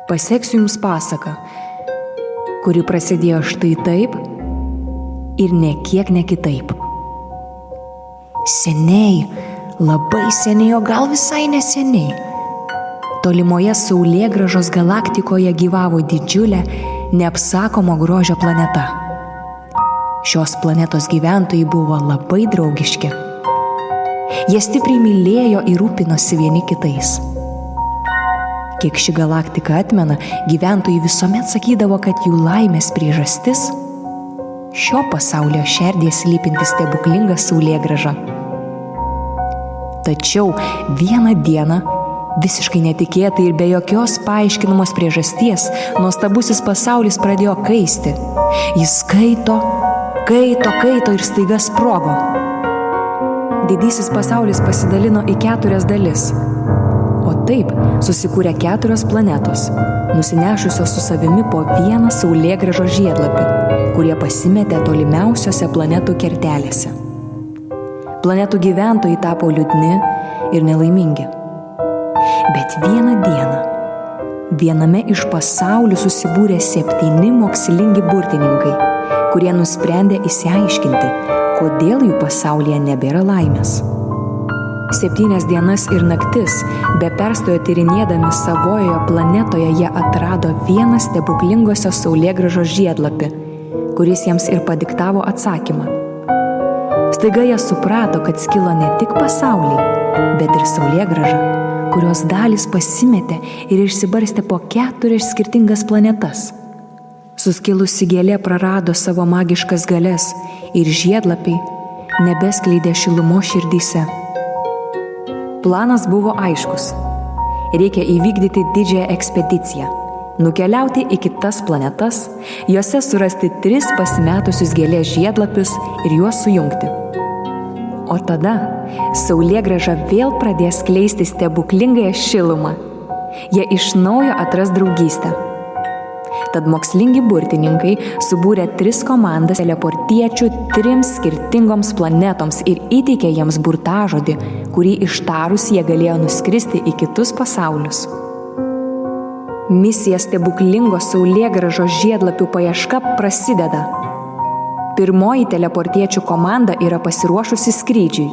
Paseksiu jums pasaką, kuri prasidėjo štai taip ir nekiek ne kitaip. Seniai, labai seniai, o gal visai neseniai, tolimoje Saulėgrąžos galaktikoje gyvavo didžiulė, neapsakomo grožio planeta. Šios planetos gyventojai buvo labai draugiški. Jie stipriai mylėjo ir rūpinosi vieni kitais. Kiek ši galaktika atmena, gyventojai visuomet sakydavo, kad jų laimės priežastis – šio pasaulio šerdyje slypinti stebuklinga Saulėgrąža. Tačiau vieną dieną, visiškai netikėtai ir be jokios paaiškinamos priežasties, nuostabusis pasaulis pradėjo kaisti. Jis kaito ir staiga sprogo. Didysis pasaulis pasidalino į 4 dalis. O taip susikūrė 4 planetos, nusinešusios su savimi po vieną Saulėgrąžos žiedlapį, kurie pasimetė tolimiausiose planetų kertelėse. Planetų gyventojai tapo liūdni ir nelaimingi. Bet vieną dieną viename iš pasaulių susibūrė 7 mokslingi burtininkai, kurie nusprendė išsiaiškinti, kodėl jų pasaulyje nebėra laimės. 7 dienas ir naktis, be perstojo tyrinėdami savojoje planetoje, jie atrado vieną stebuklingosios Saulėgrąžos žiedlapį, kuris jiems ir padiktavo atsakymą. Staiga jie suprato, kad skilo ne tik pasauliai, bet ir Saulėgrąža, kurios dalys pasimetė ir išsibarstė po 4 skirtingas planetas. Suskilusi gėlė prarado savo magiškas galias ir žiedlapiai nebeskleidė šilumos širdyse. Planas buvo aiškus. Reikia įvykdyti didžiąją ekspediciją, nukeliauti į kitas planetas, juose surasti 3 pasimetusius gėlės žiedlapius ir juos sujungti. O tada Saulėgrąža vėl pradės skleisti stebuklingąją šilumą. Jie iš naujo atras draugystę. Tad mokslingi burtininkai subūrė 3 komandas teleportiečių 3 skirtingoms planetoms ir įteikė jiems burtažodį, kurį ištarus jie galėjo nuskristi į kitus pasaulius. Misija stebuklingos Saulėgrąžos žiedlapių paieška prasideda. Pirmoji teleportiečių komanda yra pasiruošusi skrydžiui.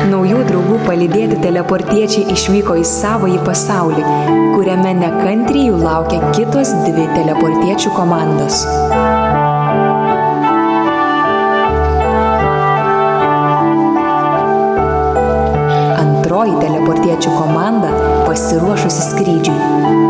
Naujų draugų palydėti teleportiečiai išvyko į savąjį pasaulį, kuriame nekantriai jų laukia kitos 2 teleportiečių komandos. Antroji teleportiečių komanda pasiruošusi skrydžiui.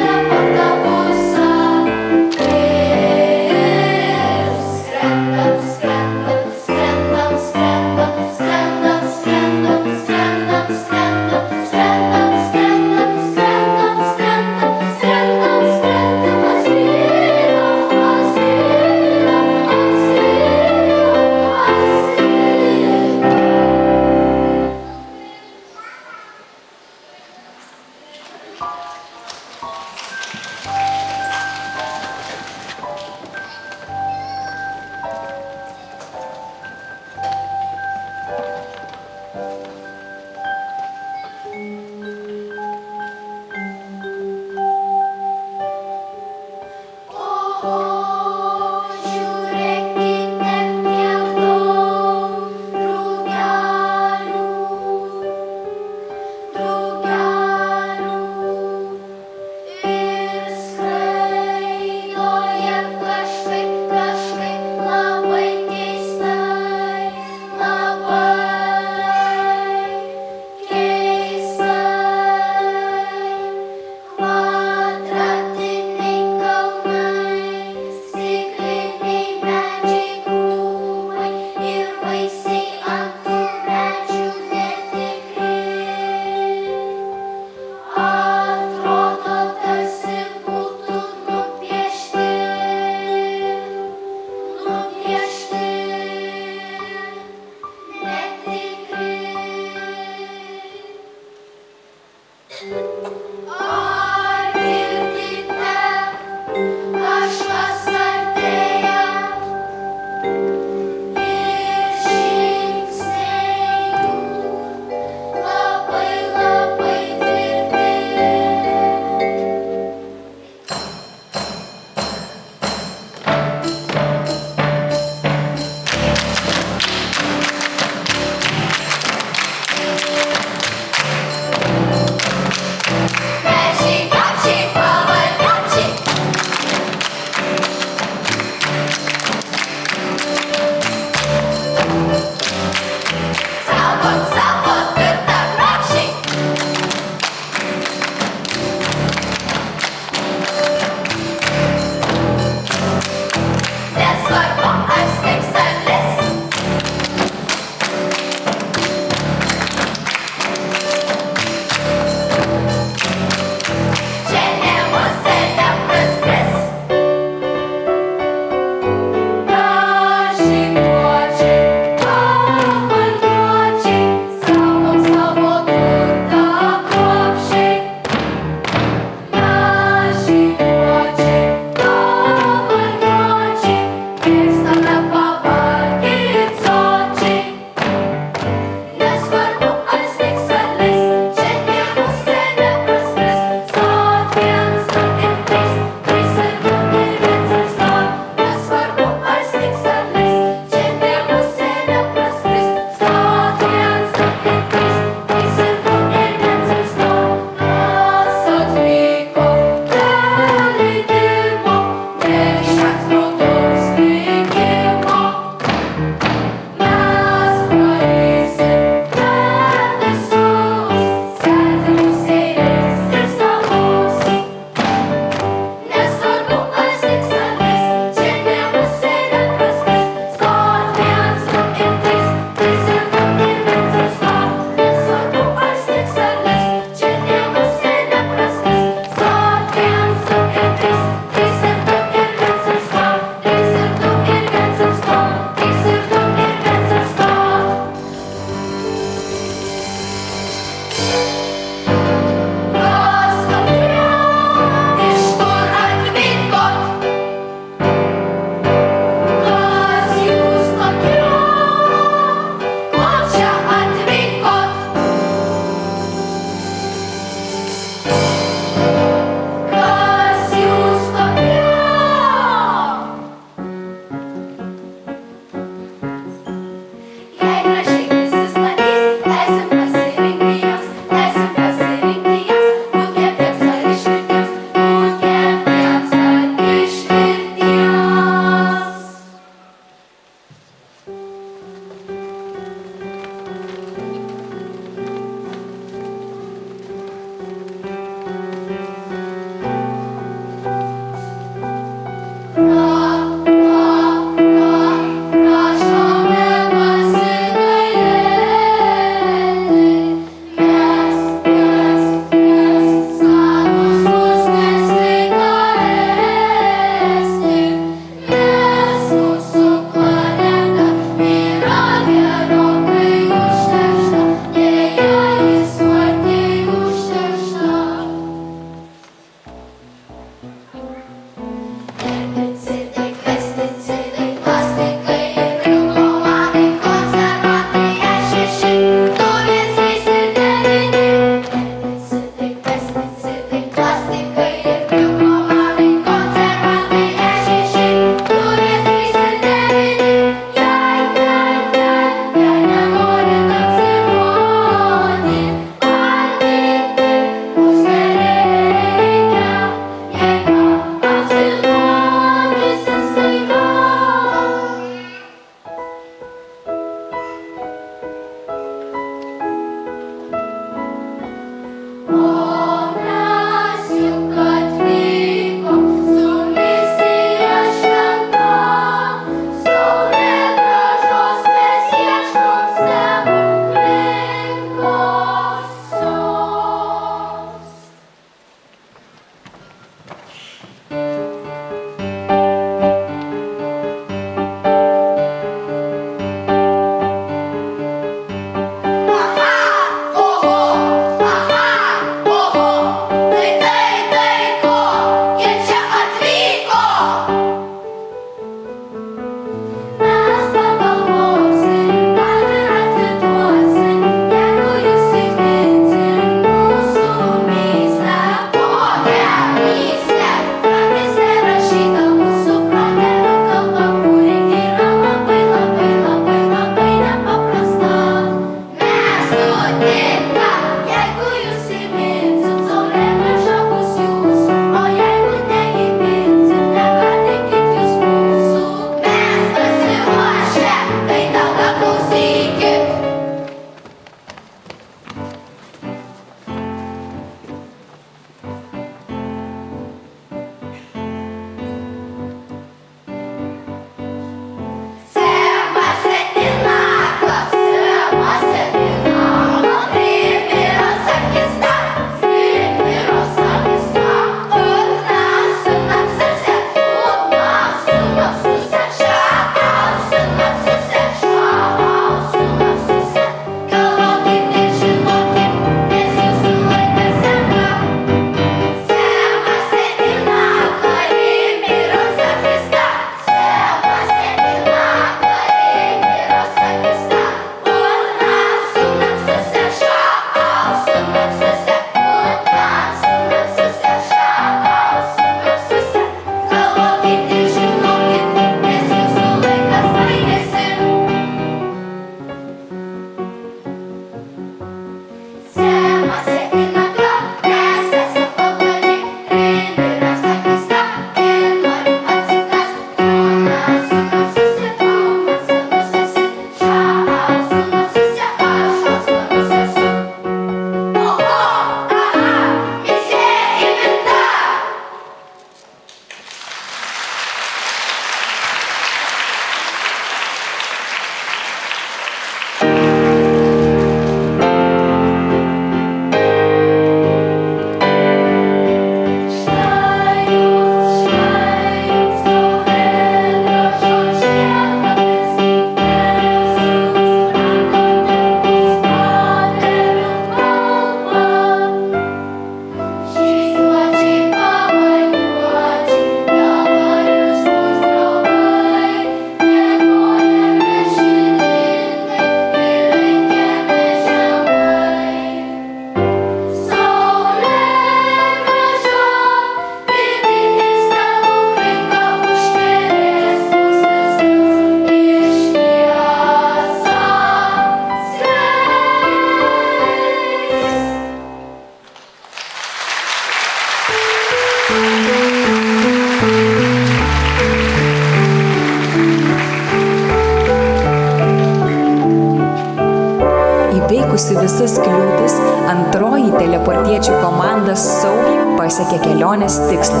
įveikusi visas kliūtis, antroji teleportiečių komanda saugiai pasiekė kelionės tikslą.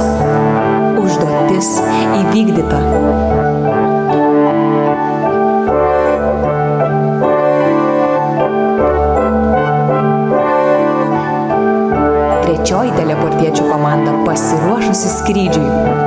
Užduotis įvykdyta. Trečioji teleportiečių komanda pasiruošusi skrydžiui.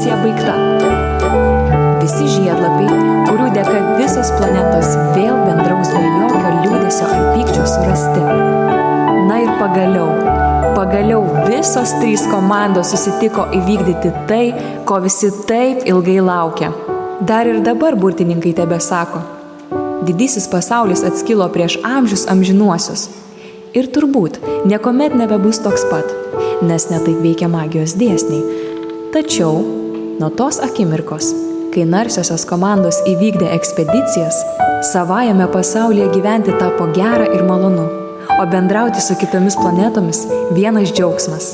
misija baigta. Visi žiedlapiai, kurių dėka visos planetos vėl bendraus be jokio liūdesio ar pykčio surasti. Na ir pagaliau visos 3 komandos susitiko įvykdyti tai, ko visi taip ilgai laukia. Dar ir dabar burtininkai tebesako: didysis pasaulis atskilo prieš amžius amžinuosius. Ir turbūt niekuomet nebebus toks pat, nes netaip veikia magijos dėsniai. Tačiau nuo tos akimirkos, kai narsiosios komandos įvykdė ekspedicijas, savajame pasaulyje gyventi tapo gera ir malonu, o bendrauti su kitomis planetomis vienas džiaugsmas.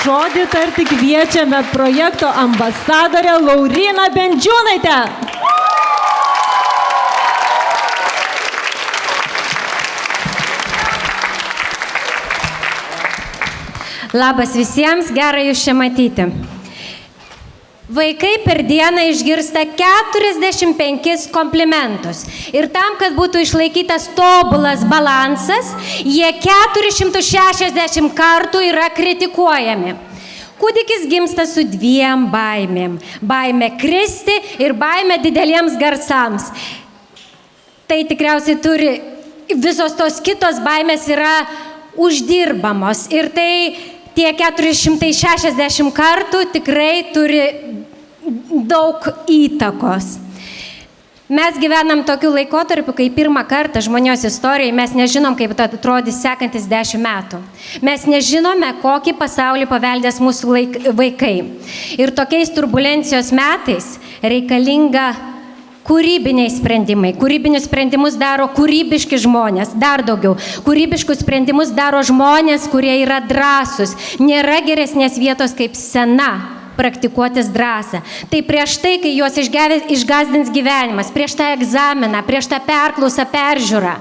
žodį tarti kviečiame projekto ambasadorę Lauryną Bendžiūnaitę. Labas visiems, gera jūs čia matyti. Vaikai per dieną išgirsta 45 komplimentus. Ir tam, kad būtų išlaikytas tobulas balansas, jie 460 kartų yra kritikuojami. Kūdikis gimsta su 2 baimėm. Baimė kristi ir baimė dideliems garsams. Tai tikriausiai turi, visos tos kitos baimės yra uždirbamos. Ir tai tie 460 kartų tikrai turi daug įtakos. Mes gyvenam tokiu laikotarpiu, kai pirmą kartą žmonijos istorijoje mes nežinom, kaip atrodys sekantis 10 metų. Mes nežinome, kokį pasaulį paveldės mūsų vaikai. Ir tokiais turbulencijos metais reikalinga kūrybiniai sprendimai. Kūrybinius sprendimus daro kūrybiški žmonės, dar daugiau. Kūrybiškus sprendimus daro žmonės, kurie yra drąsūs. Nėra geresnės vietos kaip scena praktikuotis drąsą. Tai prieš tai, kai juos išgazdins gyvenimas, prieš tą egzaminą, prieš tą perklausą, peržiūrą,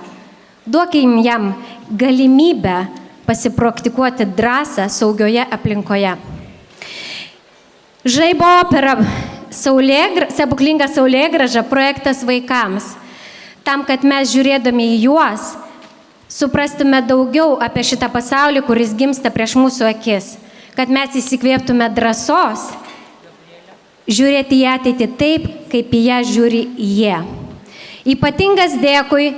duokim jam galimybę pasipraktikuoti drąsą saugioje aplinkoje. Žaibo opera Stebuklinga saulėgrąža projektas vaikams. Tam, kad mes žiūrėdami į juos, suprastume daugiau apie šitą pasaulį, kuris gimsta prieš mūsų akis. Kad mes įsikvėptume drąsos žiūrėti į ateitį taip, kaip į ją žiūri jie. Ypatingas dėkui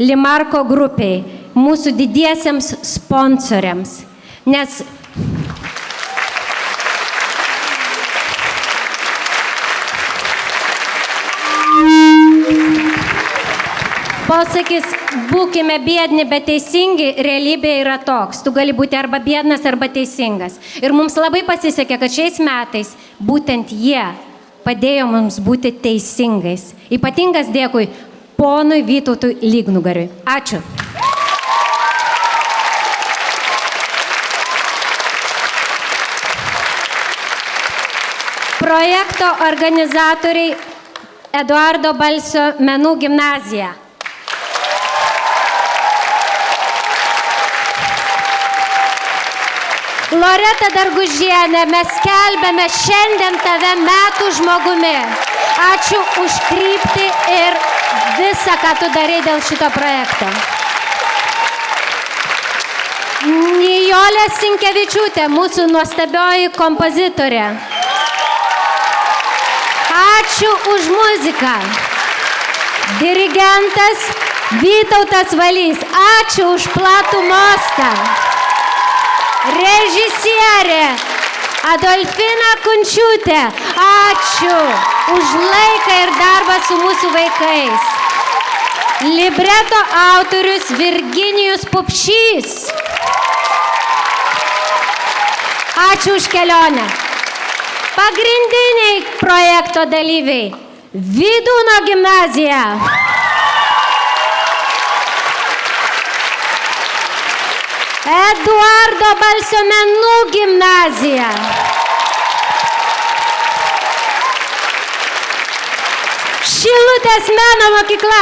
Limarko grupiai, mūsų didiesiems sponsoriams, nes posakis, būkime biedni, bet teisingi, realybė yra toks. Tu gali būti arba biednas, arba teisingas. Ir mums labai pasisekė, kad šiais metais būtent jie padėjo mums būti teisingais. Ypatingas dėkui ponui Vytautui Lygnugariui. Ačiū. Projekto organizatoriai Eduardo Balsio menų gimnazija. Loreta Dargužienė, mes skelbiame šiandien tave metų žmogumi. Ačiū už kryptį ir visą, ką tu darai dėl šito projekto. Nijolė Sinkevičiūtė, mūsų nuostabioji kompozitorė. Ačiū už muziką. Dirigentas Vytautas Valys. Ačiū už platų mostą. Režisierė Adolfina Kunčiūtė, ačiū už laiką ir darbą su mūsų vaikais. Libreto autorius Virginijus Pupšys. Ačiū už kelionę. Pagrindiniai projekto dalyviai Vydūno gimnazija. Eduardo Balsio menų gimnazija. Šilutės meno mokykla.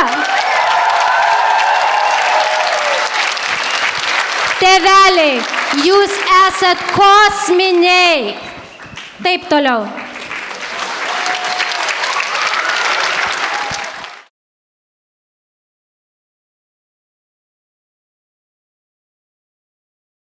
Tėveliai, jūs esat kosminiai. Taip toliau.